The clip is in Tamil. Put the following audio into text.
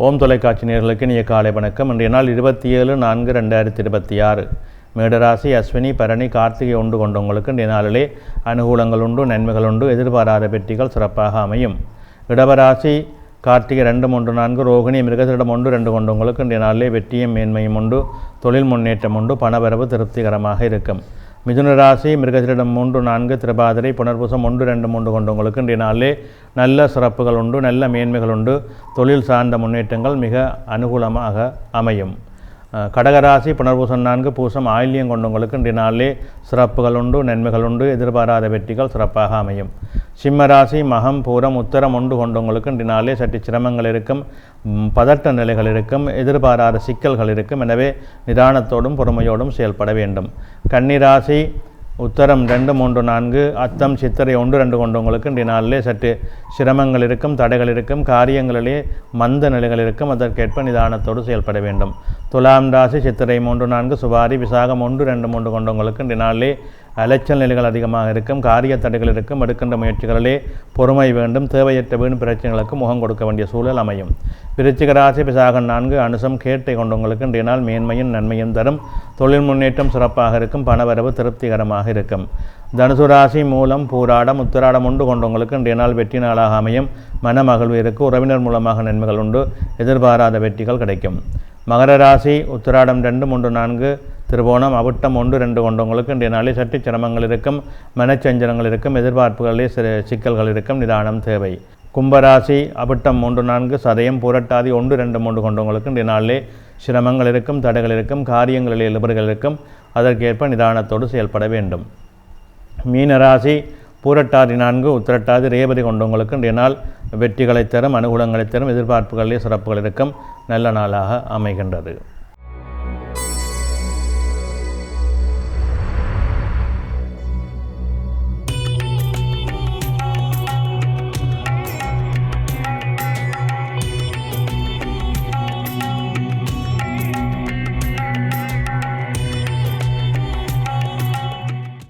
ஓம் தொலைக்காட்சி நேயர்களுக்கு இனிய காலை வணக்கம். இன்றைய நாள் 27/4/2026. மேடராசி, அஸ்வினி, பரணி, கார்த்திகை ஒன்று கொண்டவங்களுக்கு இன்றைய நாளிலே அனுகூலங்கள் உண்டு, நன்மைகள் உண்டு, எதிர்பாராத வெற்றிகள் சிறப்பாக அமையும். இடவராசி, கார்த்திகை 2, 3, 4, ரோகிணி, மிருகசீரிடம் 1, 2 கொண்டவங்களுக்கு இன்றைய நாளிலே வெற்றியும் மேன்மையும் உண்டு, தொழில் முன்னேற்றம் உண்டு, பணவரவு திருப்திகரமாக இருக்கும். மிதுன ராசி, மிருகசீரிடம் 3, 4, திருபாதிரை, புனர்பூசம் 1, 2, 3 கொண்டவங்களுக்கு இன்றைய நாளிலே நல்ல சிறப்புகள் உண்டு, நல்ல மேன்மைகள் உண்டு, தொழில் சார்ந்த முன்னேற்றங்கள் மிக அனுகூலமாக அமையும். கடகராசி, புனர்பூசம் 4, பூசம், ஆயில்யம் கொண்டவங்களுக்கு இன்றைய நாளிலே சிறப்புகள் உண்டு, நன்மைகள் உண்டு, எதிர்பாராத வெற்றிகள் சிறப்பாக அமையும். சிம்மராசி, மகம், பூரம், உத்தரம் 1 கொண்டவங்களுக்கு இன்றைய நாளிலே சற்று சிரமங்கள் இருக்கும், பதட்ட நிலைகள் இருக்கும், எதிர்பாராத சிக்கல்கள் இருக்கும். எனவே நிதானத்தோடும் பொறுமையோடும் செயல்பட வேண்டும். கன்னிராசி, உத்தரம் 2, 3, 4, அத்தம், சித்திரை 1, 2 கொண்டவங்களுக்கு இன்றைய நாளிலே சற்று சிரமங்கள் இருக்கும், தடைகள் இருக்கும், காரியங்களிலே மந்த நிலைகள் இருக்கும். அதற்கேற்ப நிதானத்தோடு செயல்பட வேண்டும். துலாம் ராசி, சித்திரை 3, 4, சுவாரி, விசாகம் 1, 2, 3 கொண்டவங்களுக்கு இன்றைய நாளிலே அலைச்சல் நிலைகள் அதிகமாக இருக்கும், காரிய தடைகள் இருக்கும். எடுக்கின்ற முயற்சிகளிலே பொறுமை வேண்டும். தேவையற்ற வீண் பிரச்சனைகளுக்கு முகம் கொடுக்க வேண்டிய சூழல் அமையும். விருச்சிக ராசி, விசாகம் 4, அனுசம், கேட்டை கொண்டவங்களுக்கு இன்றைய நாள் மேன்மையும் நன்மையும் தரும், தொழில் முன்னேற்றம் சிறப்பாக இருக்கும், பணவரவு திருப்திகரமாக இருக்கும். தனுசு ராசி, மூலம், பூராடம், உத்திராடம் 1 கொண்டவங்களுக்கு இன்றைய நாள் வெற்றி நாளாக அமையும். மன மகிழ்வு இருக்கும், உறவினர் மூலமாக நன்மைகள் உண்டு, எதிர்பாராத வெற்றிகள் கிடைக்கும். மகர ராசி, உத்திராடம் 2, 3, 4, திருவோணம், அவிட்டம் 1, 2 கொண்டவங்களுக்கு இன்றைய நாளில் சற்று சிரமங்கள் இருக்கும், மனச்சஞ்சலங்கள் இருக்கும், எதிர்பார்ப்புகளிலே சிக்கல்கள் இருக்கும், நிதானம் தேவை. கும்பராசி, அவிட்டம் 3, 4, சதயம், புரட்டாதி 1, 2, 3 கொண்டவங்களுக்கு இன்றைய நாளிலே சிரமங்கள் இருக்கும், தடைகள் இருக்கும், காரியங்களிலே இழுபறிகள் இருக்கும். அதற்கேற்ப நிதானத்தோடு செயல்பட வேண்டும். மீனராசி, பூரட்டாதி 4, உத்திரட்டாதி, ரேவதி கொண்டவங்களுக்கு இன்றைய நாள் வெற்றிகளை தரும், அனுகூலங்களை தரும், எதிர்பார்ப்புகளிலே சிறப்புகள் இருக்கும், நல்ல நாளாக அமைகின்றது.